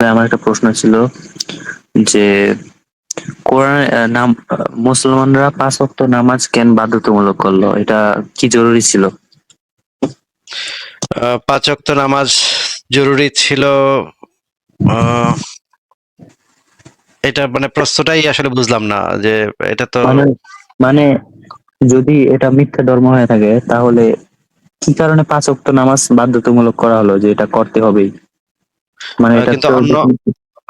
ভাই আমার একটা প্রশ্ন ছিল যে কোরআন নাম মুসলমানরা 5 ওয়াক্ত নামাজ কেন বাধ্যতামূলক করলো? এটা কি জরুরি ছিল? 5 ওয়াক্ত নামাজ জরুরি ছিল। আহ, এটা মানে প্রশ্নটাই আসলে বুঝলাম না যে এটা তো মানে মানে যদি এটা মিথ্যা ধর্ম হয়ে থাকে তাহলে কি কারণে 5 ওয়াক্ত নামাজ বাধ্যতামূলক করা হলো যে এটা করতে হবেই? মানে এটা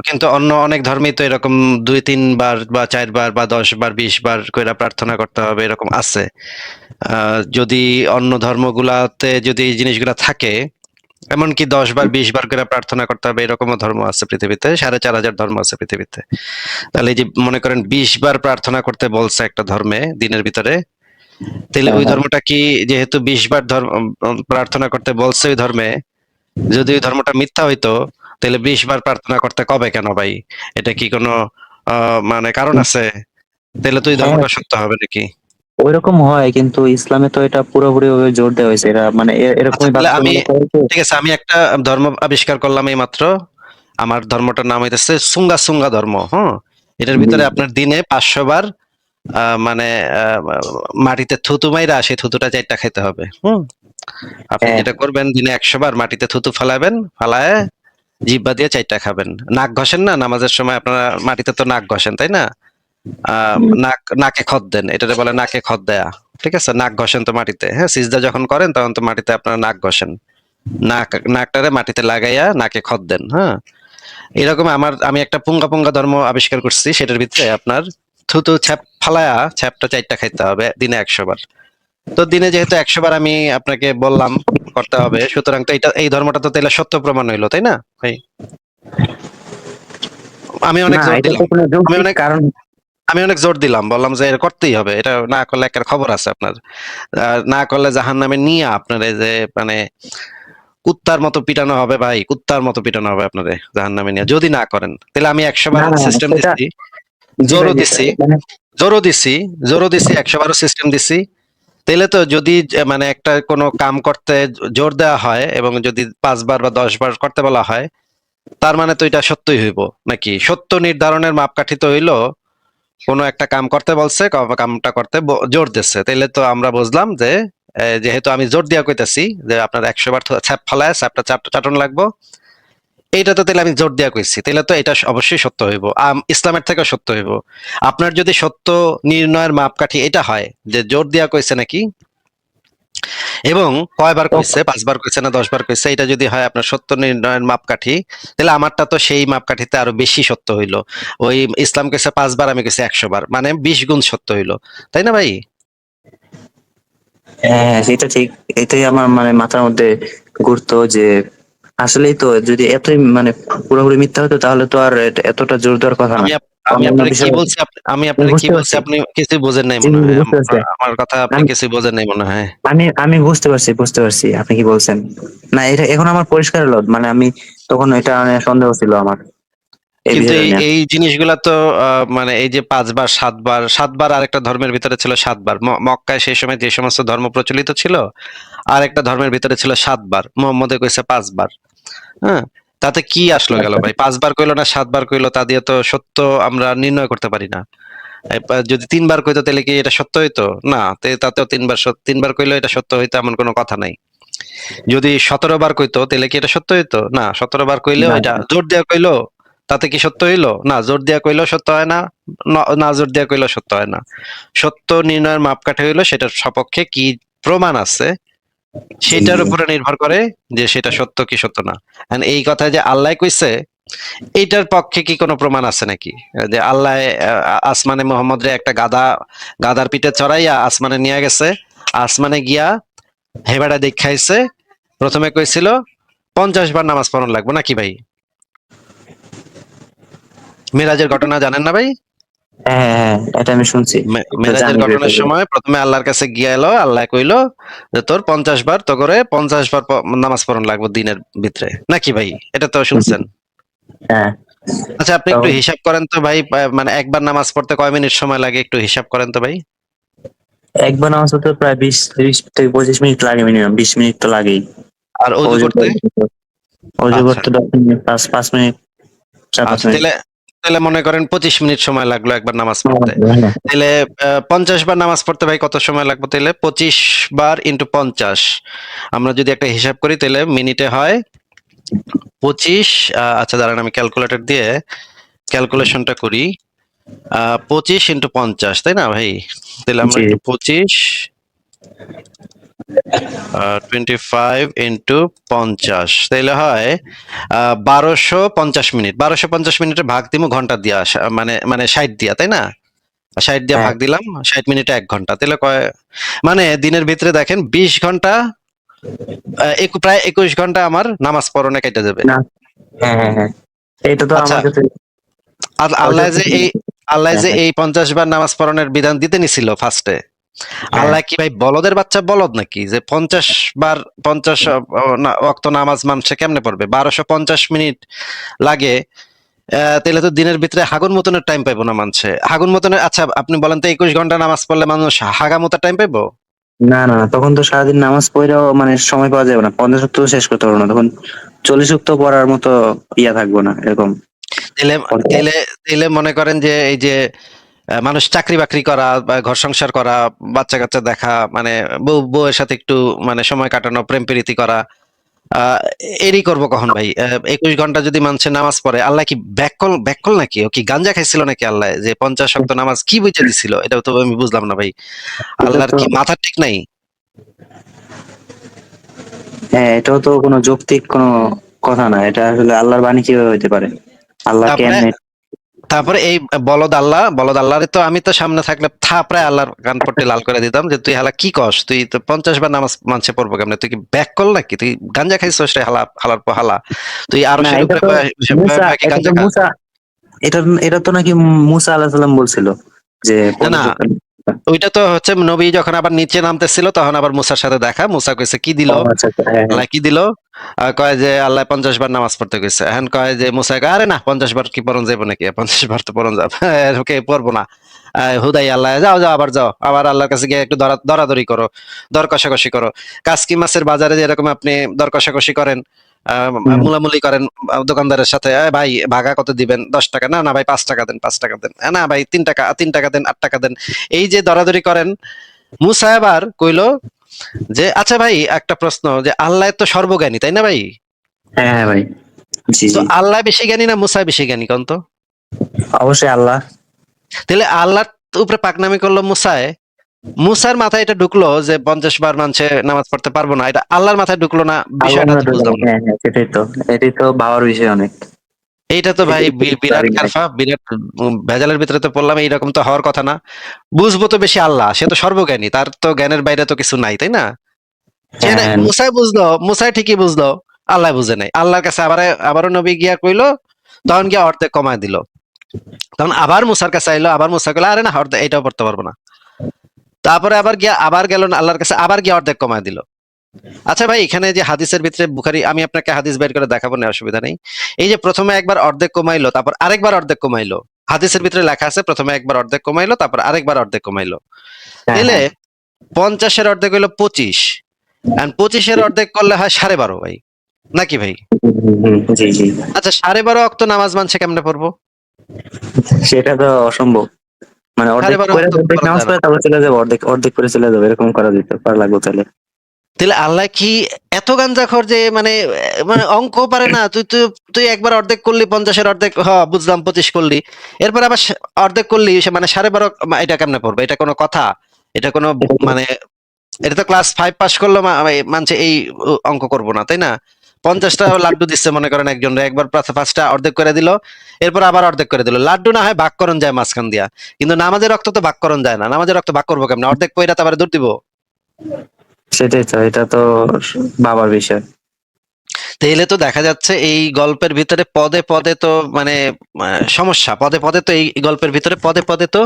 কিন্তু তো অন্য অনেক ধর্মেই তো এরকম 2-3 বার বা 4 বার বা 10 বার 20 বার করে প্রার্থনা করতে হবে এরকম আছে। যদি অন্য ধর্মগুলাতে যদি এই জিনিসগুলা থাকে, এমনকি 10 বার 20 বার করে প্রার্থনা করতে হবে এরকমও ধর্ম আছে পৃথিবীতে, 4,500 ধর্ম আছে পৃথিবীতে। তাহলে এই যে মনে করেন 20 বার প্রার্থনা করতে বলছে একটা ধর্মে দিনের ভিতরে, তাহলে হ্যাঁ ওই হ্যাঁ ধর্মটা কি, যেহেতু 20 বার ধর্ম প্রার্থনা করতে বলছে ওই ধর্মে, যদি ওই ধর্মটা মিথ্যা হইতো তাহলে 20 বার প্রার্থনা করতে কবে কেন ভাই? এটা কি কোনো মানে কারণ আছে? তাহলে তো ওই হ্যাঁ, ধর্মটা সত্য হবে নাকি? ওইরকম হয় কিন্তু ইসলামে তো এটা পুরোপুরি ভাবে জোর দেওয়া হয়েছে, এটা মানে আচ্ছা এরকমই তাহলে বাধ্যতামূলক করা হয়েছে। ঠিক আছে, আমি একটা ধর্ম আবিষ্কার করলাম এই মাত্র। আমার ধর্মটার নাম হইতেছে সুঙ্গা সুঙ্গা ধর্ম। হ্যাঁ, এটার জি ভিতরে আপনার দিনে 500 বার মানে মাটিতে থুতু মাইরা সেই থুতুটা 4টা খাইতে হবে। আপনি হ্যাঁ যেটা করবেন, দিনে 100 বার মাটিতে থুতু ফালাবেন, ফালায় জিহ্বা দিয়ে 4টা খাবেন। নাক ঘষেন না নামাজের সময়? আপনারা মাটিতে তো নাক ঘষেন, তাই না? নাকে খত দেন, এটাতে বলে নাকে খত দেয়া। ঠিক আছে, নাক ঘষেন তো মাটিতে। হ্যাঁ, সিজদা যখন করেন তখন তো মাটিতে আপনারা নাক ঘষেন। নাকটারে মাটিতে লাগাইয়া নাকে খত দেন। হ্যাঁ, এরকম আমি একটা পুঙ্গা পুঙ্গা ধর্ম আবিষ্কার করছি, সেটার ভিতরে আপনার থুতু ছ্যাপ ফালায়া ছ্যাপটা 4টা খাইতে হবে দিনে 100 বার। তো দিনে যেহেতু 100 বার আমি আপনাকে বললাম করতে হবে, সুতরাং তো এই ধর্মটা তো তাহলে সত্য প্রমাণ হইলো, তাই না ভাই? আমি অনেক না, জোর এটা তো দিলাম। কোনো আমি যৌক্তিক অনেক কারণ। আমি অনেক জোর দিলাম, বললাম যে এটা করতেই হবে, এটা না করলে একটা খবর আছে আপনার। না করলে জাহান্নামে নিয়ে আপনার এই যে মানে কুত্তার মতো পিটানো হবে ভাই, কুত্তার মতো পিটানো হবে আপনারে জাহান্নামে নিয়ে, যদি না করেন। তাহলে আমি 100 বার না না সিস্টেম সেটা, দিচ্ছি, জি ভাই জোরও জি, দিচ্ছি, মানে জোরও দিচ্ছি, জোরও দিচ্ছি, 100 বারও সিস্টেম দিচ্ছি। তাহলে তো যদি মানে একটা কোনো কাম করতে জোর দেওয়া হয় এবং যদি 5 বার বা 10 বার করতে বলা হয়, তার মানে তো এটা সত্যই হইব নাকি? সত্য নির্ধারণের মাপকাঠি তো হইলো কোনো একটা কাম করতে বলছে, কামটা করতে জোর দিচ্ছে, তাইলে তো আমরা বুঝলাম যে যেহেতু আমি জোর দিয়া কইতাছি যে আপনার 100 বার ছ্যাপ ফালায় ছ্যাপটা চাটন লাগবো, এইটা তো তাহলে আমি জোর দিয়া কইছি, তাহলে তো এটা অবশ্যই সত্য হইব, ইসলামের থেকে সত্য হইব। আপনার যদি সত্য নির্ণয়ের মাপকাঠি এটা হয় যে জোর দিয়া কইছে নাকি, এবং কয়বার কইছে, 5 বার কইছে না 10 বার কইছে, এটা যদি হয় আপনার সত্য নির্ণয়ের মাপকাঠি, তাহলে আমারটা তো সেই মাপকাঠিতে আরো বেশি সত্য হইলো। ওই ইসলাম কইছে 5 বার, আমি কইছি 100 বার, মানে 20 গুণ সত্য হইলো, তাই না ভাই? হ্যাঁ হ্যাঁ, সেটা ঠিক। এটাই আমার মানে মাথার মধ্যে ঘুরতো যে আসলেই তো যদি এতই মানে পুরোপুরি মিথ্যা হতো তাহলে তো আর এতটা জোর দেওয়ার কথা না। আমি আমি অন্যান্য আপনারে কি বিষয় বলছি, আমি আমি আপনারে কি বুঝতে বলছি, পারছি। আপনি কিছু বোঝেন নাই জি মনে জি, হয়। বুঝতে পারছি। আমার কথা আপনি আমি কিছু বোঝেন নাই মনে হয়। আমি আমি বুঝতে পারছি আপনি কি বলছেন। না, এটা এখন আমার পরিষ্কার হলো, মানে আমি তখন এটা মানে সন্দেহ ছিল আমার এই কিন্তু বিষয়টা এই নিয়ে। এই জিনিসগুলা তো মানে এই যে 5 বার 7 বার আরেকটা ধর্মের ভিতরে ছিল 7 বার। মক্কায় সেই সময় যে সমস্ত ধর্ম প্রচলিত ছিল, আর একটা ধর্মের ভিতরে ছিল 7 বার, মোহাম্মদে কইছে 5 বার। হ্যাঁ, তাতে কি আসলো গেল ভাই? 5 বার কইলো না 7 বার কইলো, তা দিয়ে তো সত্য আমরা নির্ণয় করতে পারি না। যদি 3 বার কইতো তাহলে কি এটা সত্য হইতো? না, তাতেও 3 বার কইলো এটা সত্য হইতো এমন কোনো কথা নাই। যদি 17 বার কইতো তাহলে কি এটা সত্য হইতো? না, 17 বার কইলেও না এটা জোর দিয়া কইলো, তাতে কি সত্য হইলো? না, জোর দিয়া কইলেও সত্য হয় না, না জোর দিয়া কইলেও সত্য হয় না। সত্য নির্ণয়ের মাপকাঠি হইলো সেটার সপক্ষে কি প্রমাণ আছে, জি সেটার জি উপরে নির্ভর করে যে সেটা সত্য কি সত্য না। And এই কথা যে আল্লাহ কইছে, এইটার পক্ষে কি কোনো প্রমাণ আছে নাকি? যে আল্লাহ আসমানে মোহাম্মদ রে একটা গাধার পিঠে চড়াইয়া আসমানে নিয়ে গেছে, আসমানে গিয়া হেবাটা দেখাইছে, প্রথমে কইছিল 50 বার নামাজ পড়ন লাগবে নাকি ভাই? মেরাজের ঘটনা জানেন না ভাই? হ্যাঁ হ্যাঁ হ্যাঁ, এটা আমি শুনছি। এটা মেরাজের জানি ঘটনার বিষয়টা। সময় প্রথমে আল্লাহর কাছে গিয়া এলো, আল্লাহ কইলো যে তোর 50 বার তো করে 50 বার নামাজ পড়ন লাগবে দিনের ভিতরে নাকি ভাই? এটা তো শুনছেন। হ্যাঁ, আচ্ছা আপনি একটু তখন হিসাব করেন তো ভাই, মানে একবার নামাজ পড়তে কয় মিনিট সময় লাগে একটু হিসাব করেন তো ভাই। একবার নামাজ পড়তে প্রায় 20 থেকে 25 মিনিট লাগে, মিনিমাম 20 মিনিট তো লাগেই। আর অজু অজু করতে? করতে অজু আচ্ছা, করতে 10 মিনিট, 5 মিনিট। 4-5 আচ্ছা, মিনিট। তাহলে তাহলে মনে করেন 25 মিনিট সময় লাগলো একবার নামাজ পড়তে। হ্যাঁ, তাহলে 50 বার নামাজ পড়তে ভাই কত সময় লাগবে? তাহলে 25 বার ইন্টু 50, আমরা যদি একটা হিসাব করি তাহলে মিনিটে হয় 25। আচ্ছা দাঁড়ান, আমি ক্যালকুলেটর দিয়ে ক্যালকুলেশনটা করি। 25 ইন্টু 50, তাই না ভাই? তাহলে আমরা জি। একটু 25 25 ইন্টু 50, তাইলে হয় 1250 মিনিট। 1250 মিনিটে ভাগ দিব ঘন্টা দিয়া, মানে মানে 60 দিয়া, তাই না? 60 দিয়া হ্যাঁ, ভাগ দিলাম, 60 মিনিটে 1 ঘন্টা, তাহলে কয়, মানে দিনের ভিতরে দেখেন 20 ঘন্টা, প্রায় 21 ঘন্টা আমার নামাজ পড়নে কেটে যাবে। না, হ্যাঁ, এটা তো আচ্ছা, আমার কাছে ওইটা আল্লাহ তো যে এই আল্লাহ হ্যাঁ, যে হ্যাঁ, এই 50 বার নামাজ পড়নের বিধান দিতে নিছিল ফার্স্টে, হ্যাঁ, আল্লাহ কি ভাই বলদের বাচ্চা বলদ নাকি যে 50 বার 50 ওয়াক্ত নামাজ মানুষে কেমনে পড়বে? 1250 মিনিট লাগে। তাহলে তো দিনের ভিতরে হাগুন মতনের টাইম পাইবো না মানুষে, হাগুন মতনের। আচ্ছা আপনি বলেন তো 21 ঘন্টা নামাজ পড়লে মানুষ হাগা মতো টাইম পাইবো? না, তখন তো সারাদিন নামাজ পড়েও মানে সময় পাওয়া যাবে না, 50 ওয়াক্ত শেষ করতে পারবো না তখন, 40 ওয়াক্ত পড়ার মতো ইয়া থাকবো না এরকম। তাহলে তাহলে তাহলে মনে করেন যে এই যে মানুষ চাকরি বাকরি করা বা ঘর সংসার করা, বাচ্চা কাচ্চা দেখা, মানে বউয়ের সাথে একটু মানে সময় কাটানো, প্রেম প্রীতি করা, আহ এরই করবো কখন ভাই? 21 ঘন্টা যদি মানুষের নামাজ পড়ে, আল্লাহ কি ব্যাককল ব্যাককল নাকি? ও কি গাঞ্জা খাইছিল নাকি আল্লাহ যে 50 ওয়াক্ত নামাজ কি বুঝে দিছিল? এটাও তো আমি বুঝলাম না ভাই। এটা আল্লাহর তো কি মাথা ঠিক নাই? হ্যাঁ, এটাও তো কোনো যৌক্তিক কোনো কথা না, এটা আসলে আল্লাহর বাণী কিভাবে হইতে পারে? আল্লাহ তারপরে কেমনে? তারপরে এই বলদ আল্লাহরে তো আমি তো সামনে থাকলে থাপড়ায় আল্লাহর কান পট্টি লাল করে দিতাম যে তুই হালা কি কস, তুই তো 50 বার নামাজ মানছে পড়বো কেমনে? তুই কি ব্যাক কল নাকি? তুই গাঞ্জা খাইছিস রে হালা, হালার পর হালা। তুই আরো না, সের এটা উপরে তো মুসা, কি এটা তো গাঞ্জা খা? মুসা, এটা এটা তো নাকি মুসা আলাইহিস সালাম বলছিল যে না, না, 50 ওয়াক্ত। ওইটা তো হচ্ছে নবী যখন আবার নিচে নামতেছিল তখন আবার মুসার সাথে দেখা। মুসা কইছে কি দিল? ও আচ্ছা, আচ্ছা, হ্যাঁ, আল্লাহ কি দিল? কয় যে আল্লাহ 50 বার নামাজ পড়তে কইছে। এখন কয় যে মুসা কয়, আরে না, 50 বার কি পড়ন যাবো নাকি? 50 বার তো পড়ন যাবে, ওকে পড়বো না। হুদাই আল্লাহ, যাও যাও, আবার যাও, আবার আল্লাহর কাছে গিয়ে একটু দরাদরি করো, দর কষাকষি করো। কাসকি মাছের বাজারে যেরকম আপনি দর কষাকষি করেন, হুম, মুলামুলি করেন দোকানদারের সাথে, ভাই ভাগা কত দিবেন? 10 টাকা। না না ভাই 5 টাকা দেন, 5 টাকা দেন। না ভাই 3 টাকা, 3 টাকা দেন, 8 টাকা দেন। এই যে দরাদরি করেন, মুসা এবার কইলো যে আচ্ছা ভাই, একটা প্রশ্ন, যে আল্লাহ তো সর্বজ্ঞানী, তাই না ভাই? হ্যাঁ, ভাই, জি, তো জি, আল্লাহ বেশি জ্ঞানী না মুসা বেশি জ্ঞানী কোন তো? অবশ্যই আল্লাহ। তাহলে আল্লাহর উপরে পাকনামি করলো মুসায়, মুসার মাথায় এটা ঢুকলো যে 50 বার মানছে নামাজ পড়তে পারবো না, এটা আল্লাহর মাথায় ঢুকলো না? আল্লাহ বিষয়টা মনে তো হয়, বুঝলাম না। হ্যাঁ, হ্যাঁ, সেটাই তো, এটাই তো ভাবার বিষয় অনেক। এইটা তো ভাই এটাই তো বিরাট দাঁড়িয়ে নাই। কারফা, বিরাট ভেজালের ভিতরে তো পড়লাম। এইরকম তো হওয়ার কথা না। বুঝবো তো বেশি আল্লাহ, সে তো সর্বজ্ঞানী, তার তো জ্ঞানের বাইরে তো কিছু নাই, তাই না? সে হ্যাঁ, হ্যাঁ, মুসাই বুঝলো, মুসাই ঠিকই বুঝলো, আল্লাহ বুঝে নাই। আল্লাহর কাছে আবারও নবী গিয়া কইলো, তখন গিয়া অর্ধেক কমায় দিল। তখন আবার মুসার কাছে আইলো, আবার মুসা কইলো, আরে না, অর্ধেক এটাও পড়তে পারবো না। তারপরে আবার গেল আল্লাহর কাছে, আবার গিয়ে অর্ধেক কমায় দিল। আচ্ছা ভাই, এখানে যে হাদিসের ভিতরে বুখারী, আমি আপনাকে হাদিস বের করে দেখাবো না, অসুবিধা নেই। এই যে প্রথমে একবার অর্ধেক কমাইলো, তারপর আরেকবার অর্ধেক কমাইলো। হাদিসের ভিতরে লেখা আছে প্রথমে একবার অর্ধেক কমাইলো, তারপর আরেকবার অর্ধেক কমাইলো। হ্যাঁ, তাইলে হ্যাঁ, 50-এর অর্ধেক হইলো 25, আর 25-এর অর্ধেক করলে হয় 12.5 ভাই, নাকি ভাই? জি, জি, আচ্ছা, 12.5 অক্ত নামাজ মানছে কেমনে পড়বো? সেটা তো অসম্ভব। মানে অর্ধেক 12.5 করে, অক্ত অর্ধেক পড়া নামাজ যায় না। পড়ে তারপর চলে যাবো, অর্ধেক অর্ধেক করে চলে যাবো, এরকম করা যেত, করা লাগবে তাহলে। তাহলে আল্লাহ কি এত গাঞ্জাখোর যে মানে মানে অঙ্ক পারে না? তুই তুই তুই একবার অর্ধেক করলি, 50-এর অর্ধেক বুঝলাম 25 করলি, এরপর আবার অর্ধেক করলি, সে মানে 12.5, এটা কেমনে পড়বে? এটা কোনো কথা? এটা কোনো এটা তো মানে, এটা তো ক্লাস 5 পাস করলো মানছে এই অঙ্ক করবো না, তাই না? 50টা লাড্ডু দিচ্ছে মনে করেন একজন, একবার 5টা অর্ধেক করে দিল, এরপর আবার অর্ধেক করে দিল। লাড্ডু না হয় ভাগকরণ যায় মাঝখান দিয়া, কিন্তু নামাজের রক্ত তো ভাগকরণ যায় না। নামাজের রক্ত ভাগ করবো কেমনে? অর্ধেক পয়রা তো আবার দৌড় দিব। সেটাই তো, এটা তো ভাবার বিষয়। তাইলে তো দেখা যাচ্ছে এই গল্পের ভিতরে পদে পদে তো মানে সমস্যা, পদে পদে তো এই গল্পের ভিতরে পদে পদে তো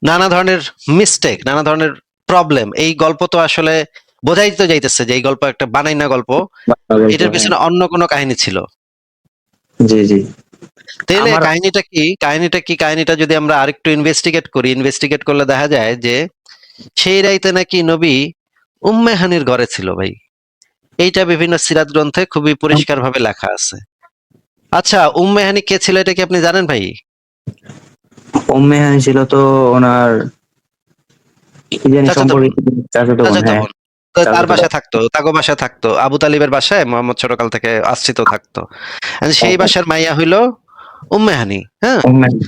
নানা ধরনের মিস্টেক, নানা ধরনের প্রবলেম। এই গল্প তো আসলে বোঝাই তো যাইতেছে যে এই গল্প একটা বানাইনা গল্প, ভাবার গল্প, এটার হ্যাঁ, পিছনে অন্য কোনো কাহিনী ছিল। জি, জি, তাইলে আমার কাহিনীটা যদি আমরা আরেকটু ইনভেস্টিগেট করলে দেখা যায় যে সেই রাইতে নাকি নবী উম্মে হানির ঘরে ছিল ভাই। এইটা বিভিন্ন সিরাত গ্রন্থে খুবই পরিষ্কার ভাবে লেখা আছে। আচ্ছা, উম্মে হানি কে ছিল এটা কি আপনি জানেন ভাই? উম্মে হানি ছিল তো ওনার কি জানি চাচাতো বোন। সম্পর্কিত, চাচাতো বোন, চাচাতো হ্যাঁ। বোন। তো তার চাচাতো বোন। বাসায় থাকতো, তাগো বাসায় থাকতো, আবু তালিবের বাসায় মোহাম্মদ ছোটকাল থেকে আশ্রিত থাকতো। And সেই বাসার মাইয়া হইলো উম্মে হানি। হ্যাঁ, উম্মে হানি।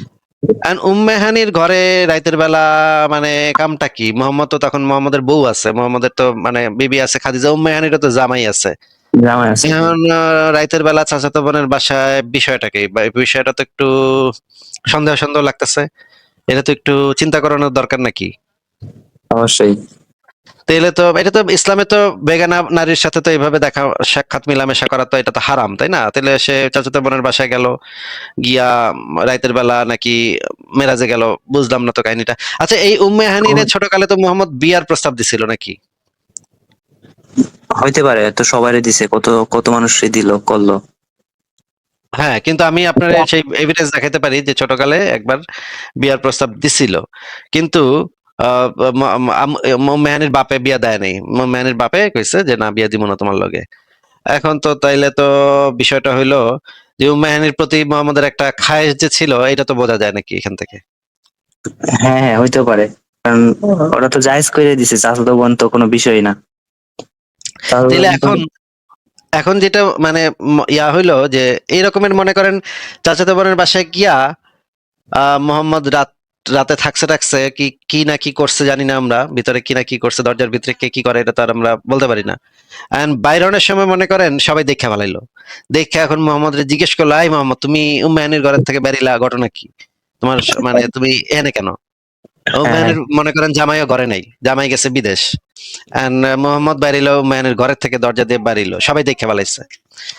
উম্মে হানির ঘরে রাইতের বেলা মানে কামটা কি? মোহাম্মদ তো তখন মোহাম্মদের বউ আছে, মোহাম্মদের তো মানে বিবি আছে খাদিজা, উম্মে হানিরও তো জামাই আছে। জামাই আছে। এখন রাইতের বেলা চাচাতো বোনের বাসায় বিষয়টা কি? বা এই বিষয়টা তো একটু সন্দেহ সন্দেহ লাগতেছে। এটা তো একটু চিন্তা করানোর দরকার নাকি? অবশ্যই। তাইলে তো এটা তো ইসলামে তো বেগানা নারীর সাথে তো এইভাবে দেখা সাক্ষাৎ মেলামেশা করা তো এটা তো হারাম, তাই না? তাইলে সে চাচাতো বোনের বাসায় গেল, গিয়া রাইতের বেলা নাকি মেরাজে গেল, বুঝলাম না তো কাহিনীটা। আচ্ছা, এই উম্মে হানিরে ছোটকালে তো মোহাম্মদ বিয়ার প্রস্তাব দিছিল নাকি? হইতে পারে, তো সবারই দিছে, কত কত মানুষই দিল করলো। হ্যাঁ, কিন্তু আমি আপনার সেই এভিডেন্স দেখাতে পারি যে ছোটকালে একবার বিয়ার প্রস্তাব দিছিল। কিন্তু মেহানির বাপে বিয়া দেয় নাই। মেহানির বাপে কইছে যে না, বিয়া দিব না তোমার লগে। এখন তো তাইলে তো বিষয়টা হইলো যে মেহানির প্রতি মোহাম্মদের একটা খায়েশ যে ছিল, এটা তো বোঝা যায় নাকি এখান থেকে? হ্যাঁ হ্যাঁ, হইতেও পারে। কারণ ওরা তো জায়েজ করে দিছে, চাচাতো বোন তো কোনো বিষয় না। চাচাতো তাইলে বোন তো। এখন এখন যেটা মানে ইয়া হইলো যে এই রকমের মনে করেন চাচাতো বোনের বাসায় গিয়া মোহাম্মদ রাতে থাকছে টাকছে, কি কি না কি করছে জানি না, আমরা ভিতরে কি না কি করছে, দরজার ভিতরে কে কি করে এটা তো আর আমরা বলতে পারি না। এন্ড বাইরনের সময় মনে করেন সবাই দেখে ভালাইলো, দেখে এখন মোহাম্মদ জিজ্ঞেস করলো, আই মোহাম্মদ, তুমি উম্মায়নের ঘরের থেকে বেরিলা, ঘটনা কি? তোমার মানে তুমি এনে কেন? হ্যাঁ হ্যাঁ। উম্মায়নের মনে করেন জামাইও ঘরে নাই, জামাই গেছে বিদেশ। এন্ড মোহাম্মদ বাড়িলো, উম্মায়নের ঘরের থেকে দরজা দিয়ে বাড়িলো, সবাই দেখে ভালাইছে।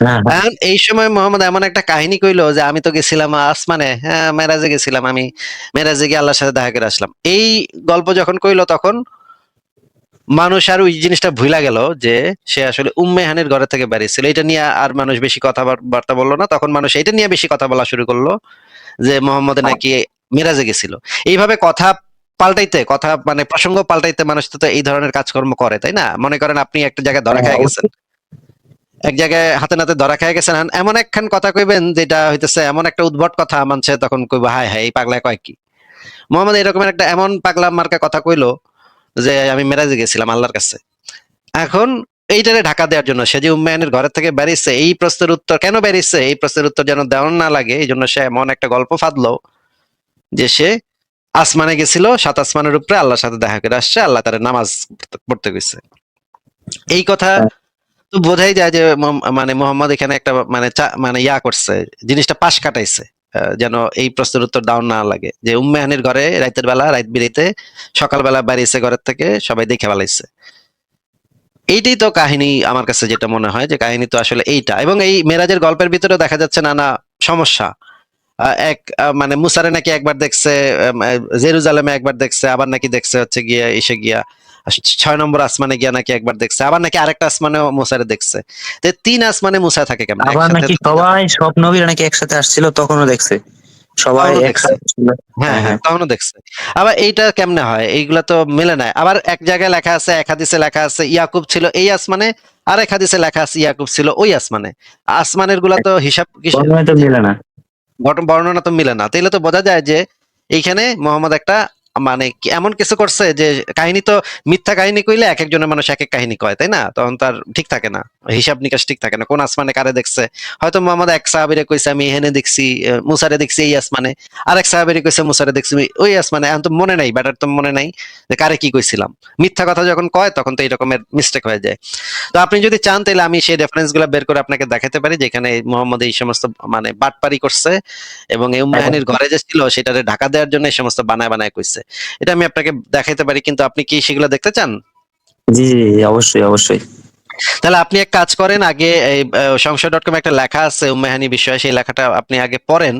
হ্যাঁ হ্যাঁ। এখন এই সময় মোহাম্মদ এমন একটা কাহিনী কইলো যে আমি তো গেছিলাম আসমানে, হ্যাঁ মেরাজে গেছিলাম আমি, মেরাজে গিয়ে আল্লাহর সাথে দেখা করে আসলাম। এই গল্প যখন কইলো তখন মানুষ আর ওই জিনিসটা ভুলা গেল যে সে আসলে উম্মে হানির ঘরে থেকে বেরিয়েছিল। এটা নিয়ে আর মানুষ বেশি কথাবার্তা বললো না। তখন মানুষ এটা নিয়ে বেশি কথা বলা শুরু করলো যে মোহাম্মদ নাকি মেরাজে গেছিল। এইভাবে কথা পাল্টাইতে, কথা মানে প্রসঙ্গ পাল্টাইতে মানুষ তো এই ধরনের কাজকর্ম করে, তাই না? মনে করেন আপনি একটা জায়গায় ধরা হ্যাঁ, খেয়ে গেছেন, অবশ্যই। এক জায়গায় হাতে নাতে ধরা খেয়ে গেছেন, আর এমন একখান কথা কইবেন যেটা হইতেছে এমন একটা উদ্ভট কথা, মানছে তখন কইবো হায় হায় এই পাগলা কয় কি। মোহাম্মদ এরকমের একটা এমন পাগলা মার্কা কথা কইলো যে আমি মেরাজে গেছিলাম আল্লাহর কাছে। এখন এইটারে ঢাকা দেওয়ার জন্য সে যে উম্মায়নের ঘরের থেকে বেরিয়েছে, এই প্রশ্নের উত্তর কেন বেরিয়েছে, এই প্রশ্নের উত্তর যেন দেওয়ার না লাগে, এই জন্য সে এমন একটা গল্প ফাঁদলো যে সে আসমানে গেছিল, সাত আসমানের উপরে আল্লাহর সাথে দেখা করে আসছে, আল্লাহ তার নামাজ পড়তে গেছে। এই কথা হ্যাঁ, তো বোঝাই যায় যে মানে মোহাম্মদ এখানে একটা মানে মানে ইয়া করছে, জিনিসটা পাশ কাটাইছে। যেন এই প্রশ্নের উত্তর দাও না লাগে যে উম্মেহানির ঘরে রাতের বেলা রাত বিরাইতে সকালবেলা বাড়িয়েছে ঘরের থেকে, সবাই দেখে ফেলাইছে। এইটাই তো কাহিনী আমার কাছে যেটা মনে হয় যে কাহিনী তো আসলে এইটা, এবং এই মেরাজের গল্পের ভিতরে দেখা যাচ্ছে নানা সমস্যা। এক মানে মুসারে নাকি একবার দেখছে, জেরুজালেমে একবার দেখছে, আবার নাকি দেখছে হচ্ছে গিয়া এসে গিয়া 6 নম্বর আসমানে গিয়া নাকি একবার দেখছে, আবার নাকি আরেকটা আসমানেও মুসারে দেখছে। তো 3 আসমানে মুসা থাকে কেমন আবার একসাথে? নাকি তো সবাই সব নবীরা নাকি একসাথে আসছিল, তখনও দেখছে সবাই তখনও দেখছে। একসাথে ছিল। হ্যাঁ হ্যাঁ হ্যাঁ, হ্যাঁ। তখনও দেখছে। আবার এইটা কেমনে হয়? এইগুলা তো মেলে না। আবার এক জায়গায় লেখা আছে, এক হাদিসে লেখা আছে ইয়াকুব ছিল এই আসমানে, আর এক হাদিসে লেখা আছে ইয়াকুব ছিল ওই আসমানে। আসমানের গুলা তো হিসাব বর্ণনা তো মিলে না। বর্ণনা তো মিলে না। তাইলে তো বোঝা যায় যে এইখানে মোহাম্মদ একটা মানে এমন কিছু করছে যে কাহিনী তো মিথ্যা কাহিনী কইলে এক একজনের মানুষ এক এক কাহিনী কয়, তাই না? তখন তার ঠিক থাকে না, হিসাব নিকাশ ঠিক থাকে না, কোন আসমানে কারে দেখছে। হয়তো মোহাম্মদ এক সাহাবীরে কইছে আমি এখানে দেখছি, মুসারে দেখছি এই আসমানে, আরেক সাহাবীরে কইছে মুসারে দেখছি ওই আসমানে। এখন তো মনে নাই, ব্যাটার তো মনে নাই যে কারে কি কইছিলাম। মিথ্যা কথা যখন কয় তখন তো এই রকমের মিস্টেক হয়ে যায়। তো আপনি যদি চান তাহলে আমি সেই রেফারেন্স গুলা বের করে আপনাকে দেখাতে পারি যেখানে মোহাম্মদ এই সমস্ত মানে বাটপারি করছে, এবং এই এখন উম্মাহানির ঘরে যে ছিল সেটারে ঢাকা দেওয়ার জন্য এই সমস্ত বানায় বানায় কইছে। এটা আমি আপনাকে দেখাইতে পারি, কিন্তু আপনি কি সেগুলো দেখতে চান? জি জি জি, অবশ্যই অবশ্যই। তাহলে আপনি এক কাজ করেন, আগে এই সংশয়.com একটা লেখা আছে উম্মাহানি বিষয়ে, সেই লেখাটা আপনি আগে পড়েন,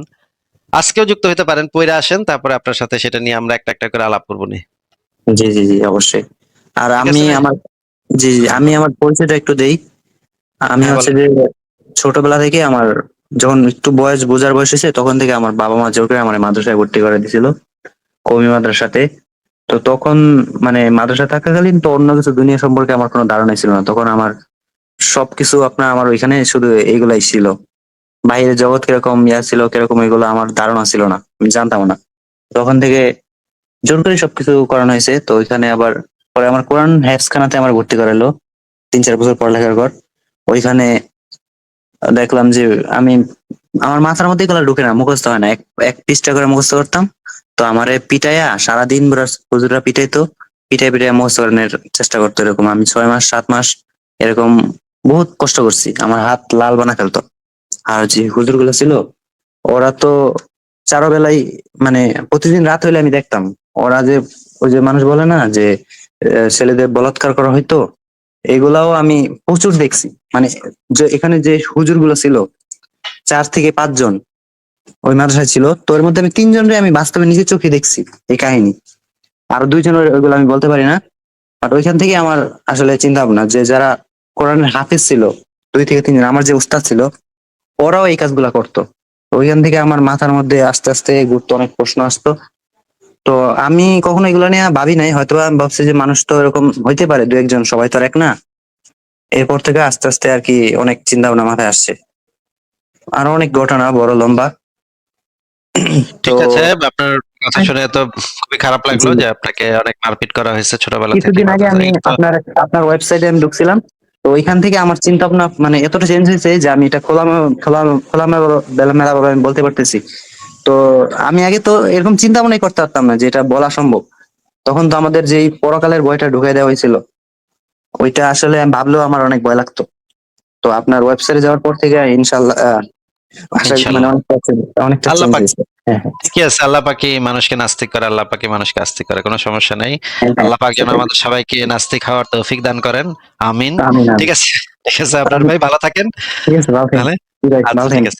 আজকেও যুক্ত হতে পারেন, পড়ে আসেন, তারপরে আপনার সাথে সেটা নিয়ে আমরা একটা একটা করে আলাপ করবো নি। জি জি জি, অবশ্যই। আর ঠিক আমি আছে ভাই? আমার, জি জি, হ্যাঁ আমি বলেন। আমার পরিচয়টা একটু দেই। আমি হ্যাঁ হচ্ছে বলেন। যে ছোটবেলা থেকে আমার, যখন একটু বোঝার বয়স হয়েছে, তখন থেকে আমার বাবা মা জোর করে আমার মাদ্রাসায় ভর্তি করে দিয়েছিল, কওমি মাদ্রাসাতে। তো তখন মানে মাদ্রাসা থাকাকালীন তো অন্য কিছু দুনিয়া সম্পর্কে আমার কোনো ধারণা ছিল না। তখন আমার সবকিছু আপনার আমার ওইখানে শুধু এইগুলাই ছিল। বাইরের জগৎ কিরকম ছিল কিরকম এগুলো আমার ধারণা ছিল না, আমি জানতাম না। তখন থেকে জোর করে সবকিছু করানো হয়েছে। তো ওইখানে আবার পরে আমার কোরআন হেফজখানাতে আমার ভর্তি করালো 3-4 বছর পড়ালেখার পর। ওইখানে দেখলাম যে আমি আমার মাথার মধ্যে এগুলো ঢুকে না, মুখস্থ হয় না, এক এক পৃষ্ঠা করে মুখস্থ করতাম। তো আমারে পিটাইয়া সারাদিন হুজুররা পিটাইতো, পিটাই পিটাই মুখস্থ করানোর চেষ্টা করতো। এরকম আমি 6 মাস 7 মাস এরকম বহুত কষ্ট করছি, আমার হাত লাল বানা ফেলতো। আর যে হুজুর গুলো ছিল ওরা তো চারবেলাই মানে প্রতিদিন রাত হইলে আমি দেখতাম ওরা যে ওই যে মানুষ বলে না যে ছেলেদের বলাৎকার করা হইতো, এগুলাও আমি প্রচুর দেখছি। মানে যে এখানে যে হুজুর গুলো ছিল 4 থেকে 5 জন ওই মাদ্রাসায় ছিল, তো এর মধ্যে আমি 3 জনরে আমি বাস্তবে নিজের চোখে দেখছি এই কাহিনী। আরো 2 জনের ওইগুলো আমি বলতে পারি না। বাট ওইখান থেকে আমার আসলে চিন্তা ভাবনা যে যারা কোরআনের হাফিজ ছিল 2 থেকে 3 জন, আমার যে উস্তাদ ছিল ওরাও এই কাজগুলা করতো। তো ওইখান থেকে আমার মাথার মধ্যে আস্তে আস্তে ঘুরতো, অনেক প্রশ্ন আসতো। তো আমি কখনো এগুলো নিয়ে ভাবি নাই, হয়তো আমি ভাবছি যে মানুষ তো এরকম হইতে পারে 2-1 জন, সবাই তো আর এক না। এরপর থেকে আস্তে আস্তে আর কি অনেক চিন্তা ভাবনা মাথায় আসছে, আরো অনেক ঘটনা বড় লম্বা। তো ঠিক আছে, আপনার কথা শুনে তো খুবই খারাপ জি, লাগলো যে আপনাকে অনেক মারপিট করা হয়েছে ছোটবেলা থেকে। কিছুদিন আগে আমি তো আপনার আপনার ওয়েবসাইটে আমি ঢুকছিলাম। তো ওইখান থেকে আমার চিন্তা ভাবনা মানে এতটা চেঞ্জ হয়েছে যে আমি এটা খোলামেলা ভাবে আমি বলতে পারতেছি। তো আমি আগে তো এরকম চিন্তা ভাবনাই করতে পারতাম না যে এটা বলা সম্ভব। তখন তো আমাদের যেই পরকালের বইটা ঢুকাই দেওয়া হয়েছিল, ওইটা আসলে আমি ভাবলেও আমার অনেক ভয় লাগতো। তো আপনার ওয়েবসাইটে যাওয়ার পর থেকে ইনশাল্লাহ আশা মানে ইনশাল্লাহ অনেকটা আল্লাহ চেঞ্জ পাক হয়েছে। হ্যাঁ, হ্যাঁ, ঠিকই আছে। আল্লাহ পাকই মানুষকে নাস্তিক করে, আল্লাহ পাকই মানুষকে আস্তিক করে, কোনো সমস্যা নাই। হ্যাঁ, হ্যাঁ, আল্লাহ পাক যেন সেটাই। আমাদের সবাইকে নাস্তিক হওয়ার তৌফিক দান করেন। আমিন। আমিন, ঠিক আমিন। আছে, ঠিক আছে আপনার ভাই, ভালো থাকেন ঠিক আছে, ভালো থাকেন। তাহলে। ঠিক আছে, আচ্ছা ভালো ঠিক থাকেন। আছে।